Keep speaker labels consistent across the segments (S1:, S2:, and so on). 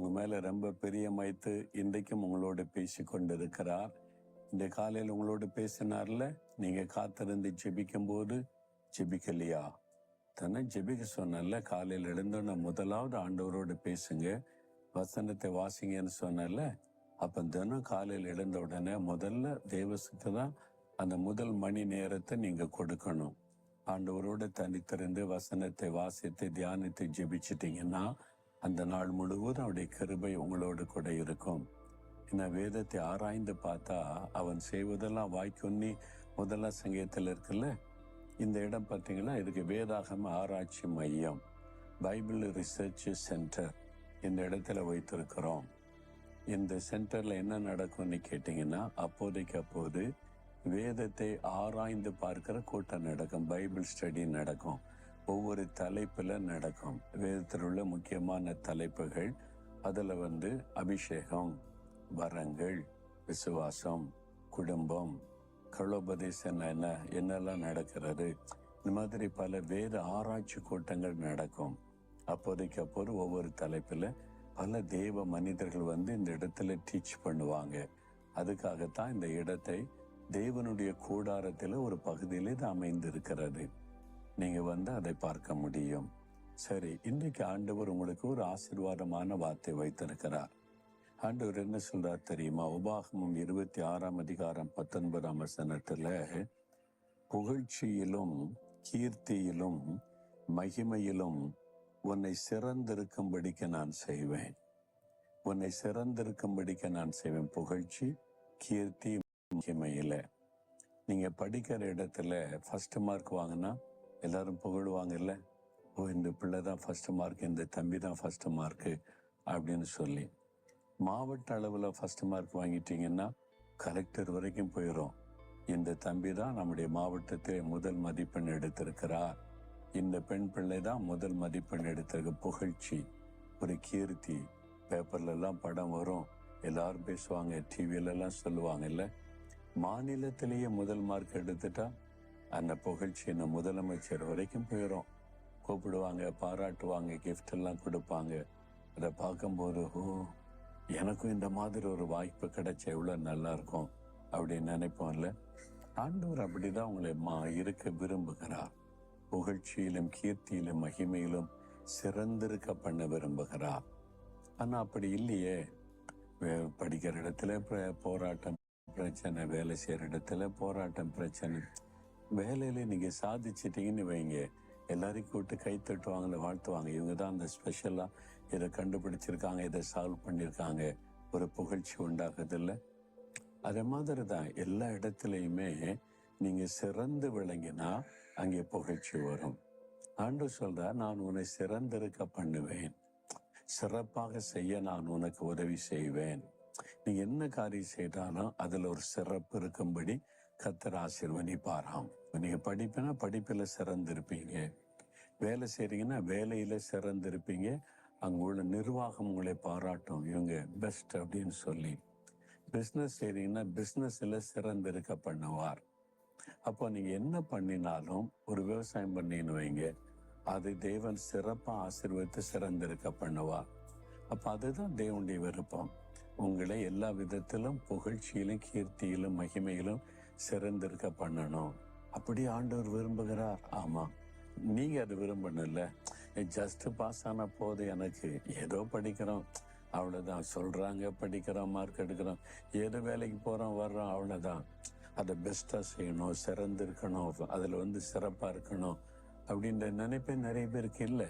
S1: உங்க மேல ரொம்ப பிரியமைத்து இன்றைக்கும் உங்களோடு பேசி கொண்டிருக்கிறார். இந்த காலையில் உங்களோடு பேசினார்ல, நீங்க காத்திருந்து ஜெபிக்கும் போது ஜெபிக்கலையா? தானே ஜெபிக்க சொன்னல. காலையில் எழுந்தோன்னு முதலாவது ஆண்டவரோடு பேசுங்க, வசனத்தை வாசிங்கன்னு சொன்னல. அப்ப தினம் காலையில் எழுந்த உடனே முதல்ல தேவசுக்கு தான் அந்த முதல் மணி நேரத்தை நீங்க கொடுக்கணும். ஆண்டவரோடு தனித்திருந்து வசனத்தை வாசித்து தியானித்து ஜெபிச்சிட்டீங்கன்னா அந்த நாள் முழுவதும் அவருடைய கிருபை உங்களோடு கூட இருக்கும். இந்த வேதத்தை ஆராய்ந்து பார்த்தா அவன் செய்வதெல்லாம் வாய்க்கொன்னி முதலாம் சங்கீதத்தில் இருக்குல்ல. இந்த இடம் பார்த்தீங்கன்னா இதுக்கு வேதாகம ஆராய்ச்சி மையம், பைபிள் ரிசர்ச் சென்டர் இந்த இடத்துல வைத்திருக்கிறோம். இந்த சென்டர்ல என்ன நடக்கும்னு கேட்டீங்கன்னா, அப்போதைக்கு அப்போது வேதத்தை ஆராய்ந்து பார்க்கிற கூட்டம் நடக்கும், பைபிள் ஸ்டடி நடக்கும், ஒவ்வொரு தலைப்புல நடக்கும். வேதத்தில் உள்ள முக்கியமான தலைப்புகள், அதுல அபிஷேகம், வரங்கள், விசுவாசம், குடும்பம், களோபதேசம், என்னெல்லாம் நடக்கிறது, இந்த மாதிரி பல வேத ஆராய்ச்சி கூட்டங்கள் நடக்கும். அப்போதைக்கு அப்போது ஒவ்வொரு தலைப்புல பல தேவ மனிதர்கள் இந்த இடத்துல டீச் பண்ணுவாங்க. அதுக்காகத்தான் இந்த இடத்தை தேவனுடைய கூடாரத்தில் ஒரு பகுதியில் இது அமைந்திருக்கிறது. நீங்க அதை பார்க்க முடியும். சரி, இன்றைக்கு ஆண்டவர் உங்களுக்கு ஒரு ஆசீர்வாதமான வார்த்தை வைத்திருக்கிறார். ஆண்டவர் என்ன சொல்றார் தெரியுமா? உபாகமம் 26ஆம் அதிகாரம் 19ஆம் வசனத்துல, புகழ்ச்சியிலும் கீர்த்தியிலும் மகிமையிலும் உன்னை சிறந்திருக்கும்படிக்கு நான் செய்வேன். உன்னை சிறந்திருக்கும்படிக்கு நான் செய்வேன். புகழ்ச்சி, கீர்த்தி, மகிமையில. நீங்க படிக்கிற இடத்துல ஃபர்ஸ்ட் மார்க் வாங்கினா எல்லாரும் புகழுவாங்கல்ல. ஓ, இந்த பிள்ளை தான் ஃபர்ஸ்ட் மார்க், இந்த தம்பி தான் ஃபர்ஸ்ட் மார்க்கு அப்படின்னு சொல்லி. மாவட்ட அளவில் ஃபர்ஸ்ட் மார்க் வாங்கிட்டீங்கன்னா கலெக்டர் வரைக்கும் போயிடும். இந்த தம்பி தான் நம்முடைய மாவட்டத்தில் முதல் மதிப்பெண் எடுத்திருக்கிறார், இந்த பெண் பிள்ளை தான் முதல் மதிப்பெண் எடுத்திருக்க. புகழ்ச்சி, ஒரு கீர்த்தி. பேப்பர்ல எல்லாம் படம் வரும், எல்லாரும் பேசுவாங்க, டிவியிலெல்லாம் சொல்லுவாங்கல்ல. மாநிலத்திலேயே முதல் மார்க் எடுத்துட்டா அந்த புகழ்ச்சி முதலமைச்சர் வரைக்கும் போயிடும். கூப்பிடுவாங்க, பாராட்டுவாங்க, கிஃப்ட் எல்லாம் கொடுப்பாங்க. அதை பார்க்கும்போது, ஓ, எனக்கும் இந்த மாதிரி ஒரு வாய்ப்பு கிடைச்ச எவ்வளவு நல்லா இருக்கும் அப்படின்னு நினைப்போம்ல. ஆண்டவர் அப்படிதான் உங்களை இருக்க விரும்புகிறார். புகழ்ச்சியிலும் கீர்த்தியிலும் மகிமையிலும் சிறந்திருக்க பண்ண விரும்புகிறார். ஆனா அப்படி இல்லையே. படிக்கிற இடத்துல போராட்டம் பிரச்சனை, வேலை செய்யற இடத்துல போராட்டம் பிரச்சனை. வேலையில நீங்க சாதிச்சிட்டீங்கன்னு வைங்க, எல்லாரையும் கூப்பிட்டு கை தட்டுவாங்கன்னு வாழ்த்துவாங்க. இவங்க தான் அந்த ஸ்பெஷலா இதை கண்டுபிடிச்சிருக்காங்க, இதை சால்வ் பண்ணியிருக்காங்க, ஒரு புகழ்ச்சி உண்டாகுது இல்லை? அதே மாதிரி தான் எல்லா இடத்துலையுமே நீங்க சிறந்து விளங்கினா அங்கே புகழ்ச்சி வரும். ஆண்டவர் சொல்ற, நான் உன்னை சிறந்திருக்க பண்ணுவேன், சிறப்பாக செய்ய நான் உனக்கு உதவி செய்வேன். நீ என்ன காரியம் செய்தாலும் அதுல ஒரு சிறப்பு இருக்கும்படி கர்த்தர் ஆசீர்வதிப்பாராம். நீங்க படிப்பினா படிப்புல சிறந்திருப்பீங்க, வேலை செய்றீங்கன்னா வேலையில சிறந்திருப்பீங்க. அங்க உள்ள நிர்வாகம் உங்களை பாராட்டும், இவங்க பெஸ்ட் அப்படின்னு சொல்லி. பிஸ்னஸ் செய்றீங்கன்னா பிஸ்னஸ்ல சிறந்திருக்க பண்ணுவார். அப்போ நீங்க என்ன பண்ணினாலும், ஒரு விவசாயம் பண்ணின்னு வைங்க, அது தேவன் சிறப்பா ஆசீர்வதித்து சிறந்திருக்க பண்ணுவார். அப்ப அதுதான் தேவனுடைய விருப்பம். உங்களை எல்லா விதத்திலும் புகழ்ச்சியிலும் கீர்த்தியிலும் மகிமையிலும் சிறந்திருக்க பண்ணணும். அப்படி ஆண்டவர் விரும்புகிறார். ஆமா, நீங்க அது விரும்பணும்ல. ஜஸ்ட் பாஸ் ஆன போது, எனக்கு ஏதோ படிக்கிறோம் அவ்வளவுதான், சொல்றாங்க படிக்கிறோம், மார்க் எடுக்கிறோம், ஏதோ வேலைக்கு போறோம் வர்றோம், அவ்வளவுதான். அதை பெஸ்டா செய்யணும், சிறந்திருக்கணும், அதுல சிறப்பா இருக்கணும் அப்படின்ற நினைப்பே நிறைய பேருக்கு இல்லை.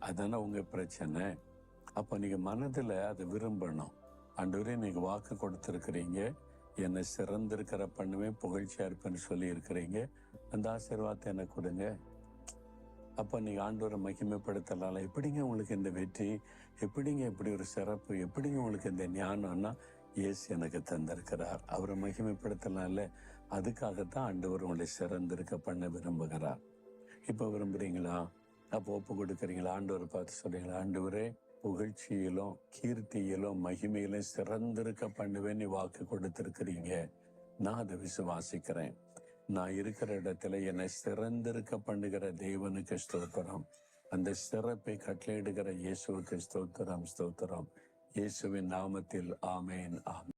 S1: அதனால உங்க பிரச்சனை. அப்ப நீங்க மனதுல அதை விரும்பணும். ஆண்டவரே, நீங்க வாக்கு கொடுத்திருக்கிறீங்க, என்னை சிறந்திருக்கிற பண்ணுவேன், புகழ்ச்சியா இருப்பேன்னு சொல்லி இருக்கிறீங்க, அந்த ஆசீர்வாதத்தை எனக்கு கொடுங்க. அப்ப நீங்க ஆண்டவரை மகிமைப்படுத்தலாம். எப்படிங்க உங்களுக்கு இந்த வெற்றி, எப்படிங்க இப்படி ஒரு சிறப்பு, எப்படிங்க உங்களுக்கு இந்த ஞானம்னா, இயேசு எனக்கு தந்திருக்கிறார், அவரை மகிமைப்படுத்தலாம்ல. அதுக்காகத்தான் ஆண்டவர் உங்களை சிறந்திருக்க பண்ண விரும்புகிறார். இப்ப விரும்புறீங்களா? அப்போ ஒப்பு கொடுக்குறீங்களா? ஆண்டவரை பார்த்து சொல்றீங்களா, ஆண்டவரே, புகழ்ச்சியிலும் கீர்த்தியிலும் மகிமையிலும் சிறந்திருக்க பண்ணுவேன் நீ வாக்கு கொடுத்திருக்கிறீங்க, நான் அதை விசுவாசிக்கிறேன். நான் இருக்கிற இடத்துல என்னை சிறந்திருக்க பண்ணுகிற தேவனுக்கு ஸ்தோத்திரம், அந்த சிறப்பை கட்டளையிடுகிற இயேசுவுக்கு ஸ்தோத்திரம், ஸ்தோத்திரம். இயேசுவின் நாமத்தில் ஆமேன் ஆமென்.